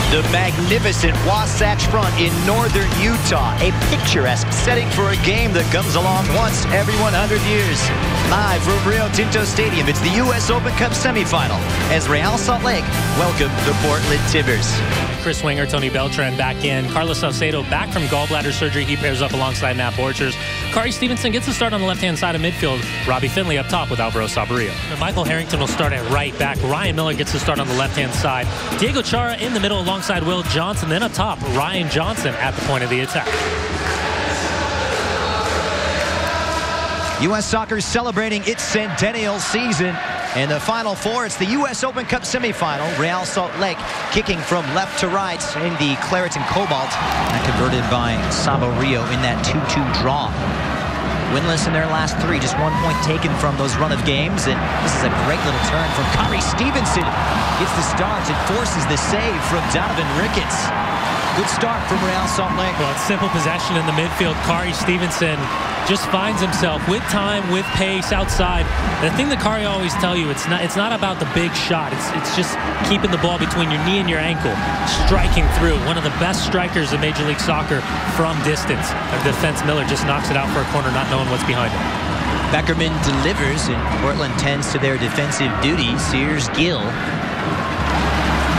The magnificent Wasatch Front in northern Utah, a picturesque setting for a game that comes along once every 100 years. Live from Rio Tinto Stadium, it's the U.S. Open Cup semifinal as Real Salt Lake welcome the Portland Timbers. Chris Winger, Tony Beltran back in. Carlos Salcedo back from gallbladder surgery. He pairs up alongside Matt Borchers. Kari Stevenson gets the start on the left-hand side of midfield. Robbie Finley up top with Alvaro Saborio. And Michael Harrington will start at right back. Ryan Miller gets the start on the left-hand side. Diego Chara in the middle alongside Will Johnson. Then up top, Ryan Johnson at the point of the attack. U.S. Soccer celebrating its centennial season. In the Final Four, it's the U.S. Open Cup semifinal. Real Salt Lake kicking from left to right in the Claret and Cobalt. And converted by Saborio in that 2-2 draw. Winless in their last three, just 1 point taken from those run of games. And this is a great little turn from Kari Stevenson. Gets the start and forces the save from Donovan Ricketts. Good start from Real Salt Lake. Well, it's simple possession in the midfield. Kari Stevenson just finds himself with time, with pace outside. The thing that Kari always tell you, it's not about the big shot. It's just keeping the ball between your knee and your ankle, striking through. One of the best strikers in Major League Soccer from distance. Our defense Miller just knocks it out for a corner, not knowing what's behind him. Beckerman delivers, and Portland tends to their defensive duties. Here's Gill.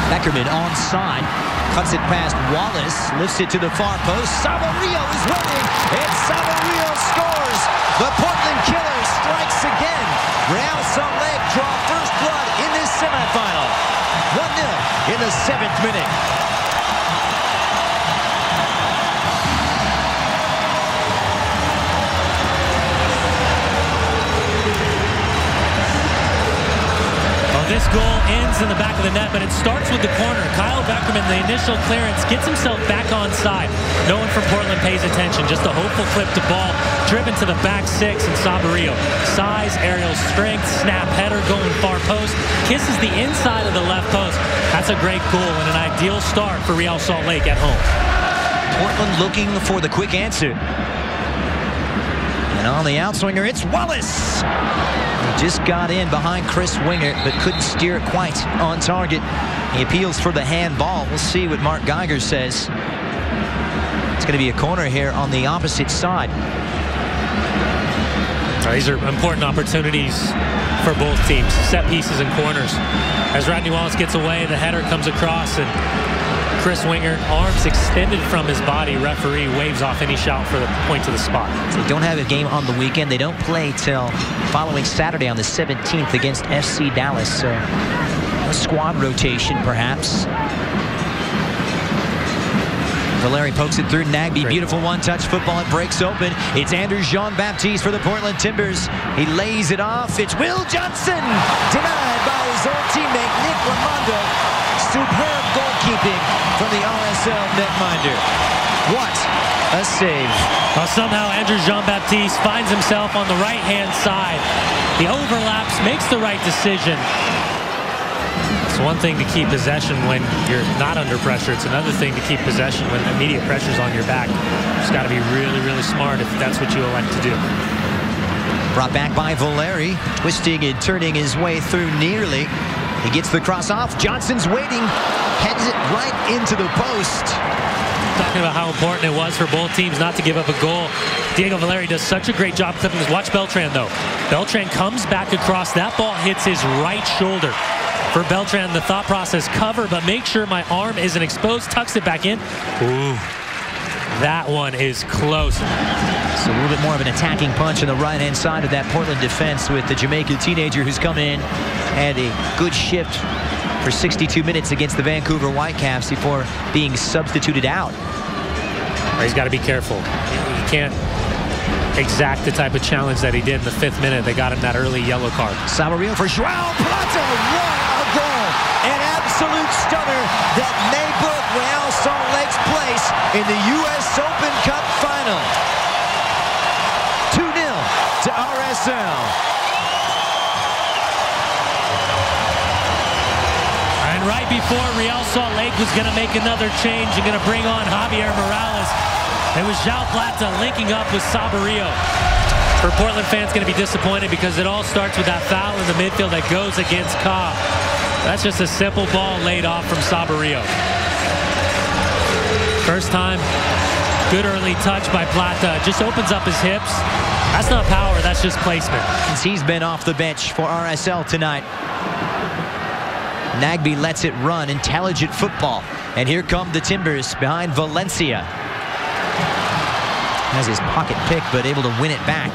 Beckerman onside. Cuts it past Wallace, lifts it to the far post. Saborio is winning, and Saborio scores. The Portland Killer strikes again. Real Salt Lake draw first blood in this semifinal. 1-0 in the 7th minute. This goal ends in the back of the net, but it starts with the corner. Kyle Beckerman, the initial clearance, gets himself back onside. No one from Portland pays attention. Just a hopeful clip to ball, driven to the back six, and Saborio. Size, aerial strength, snap header, going far post. Kisses the inside of the left post. That's a great goal and an ideal start for Real Salt Lake at home. Portland looking for the quick answer. And on the outswinger, it's Wallace. He just got in behind Chris Winger, but couldn't steer it quite on target. He appeals for the handball. We'll see what Mark Geiger says. It's going to be a corner here on the opposite side. These are important opportunities for both teams. Set pieces and corners. As Rodney Wallace gets away, the header comes across, and Chris Winger, arms extended from his body. Referee waves off any shout for the point to the spot. They don't have a game on the weekend. They don't play till following Saturday on the 17th against FC Dallas. So a squad rotation, perhaps. Valeri pokes it through Nagbe. Beautiful one-touch football. It breaks open. It's Andrew Jean-Baptiste for the Portland Timbers. He lays it off. It's Will Johnson. Denied by his old teammate, Nick Raimondo. Superb goalkeeping from the RSL netminder. What a save. Well, somehow Andrew Jean-Baptiste finds himself on the right-hand side. He overlaps, makes the right decision. It's one thing to keep possession when you're not under pressure. It's another thing to keep possession when immediate pressure's on your back. You just got to be really, really smart if that's what you elect to do. Brought back by Valeri, twisting and turning his way through nearly. He gets the cross off. Johnson's waiting, heads it right into the post. Talking about how important it was for both teams not to give up a goal. Diego Valeri does such a great job clipping this. Watch Beltran, though. Beltran comes back across. That ball hits his right shoulder. For Beltran, the thought process, cover, but make sure my arm isn't exposed. Tucks it back in. Ooh, that one is close. So a little bit more of an attacking punch on the right-hand side of that Portland defense with the Jamaican teenager who's come in and a good shift for 62 minutes against the Vancouver Whitecaps before being substituted out. He's got to be careful. He can't exact the type of challenge that he did in the 5th minute. They got him that early yellow card. Saborio for João Plata. What a goal! An absolute stunner that may put Real Salt Lake's place in the U.S. Open Cup final. 2-0 to RSL. And right before Real Salt Lake was going to make another change and going to bring on Javier Morales, it was João Plata linking up with Saborio. For Portland fans, going to be disappointed because it all starts with that foul in the midfield that goes against Cobb. That's just a simple ball laid off from Saborio. First time. Good early touch by Plata. Just opens up his hips. That's not power, that's just placement. He's been off the bench for RSL tonight. Nagbe lets it run. Intelligent football. And here come the Timbers behind Valencia. Has his pocket pick, but able to win it back.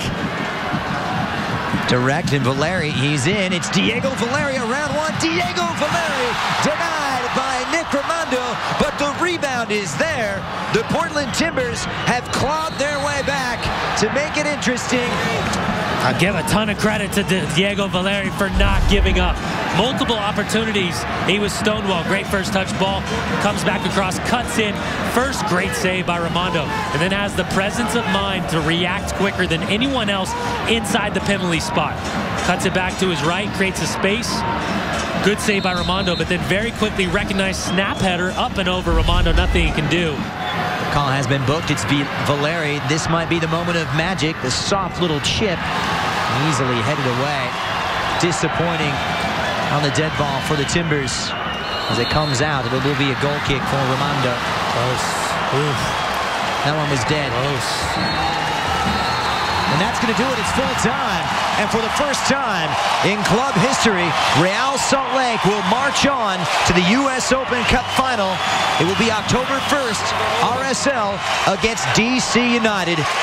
Direct, and Valeri, he's in. It's Diego Valeri, round one. Diego Valeri denied by Nick Rimando, but the rebound is there. The Portland Timbers have clawed their way back to make it interesting. I'll give a ton of credit to Diego Valeri for not giving up. Multiple opportunities. He was stonewalled. Great first touch ball. Comes back across, cuts in. First great save by Rimando. And then has the presence of mind to react quicker than anyone else inside the penalty spot. Cuts it back to his right, creates a space. Good save by Rimando, but then very quickly recognized snap header up and over Rimando. Nothing he can do. Call has been booked. It's Valeri. This might be the moment of magic. The soft little chip easily headed away. Disappointing on the dead ball for the Timbers. As it comes out, it will be a goal kick for Rimando. Close. Oof. That one was dead. Close. And that's going to do it. It's full time. And for the first time in club history, Real Salt Lake will march on to the U.S. Open Cup final. It will be October 1st, RSL against DC United.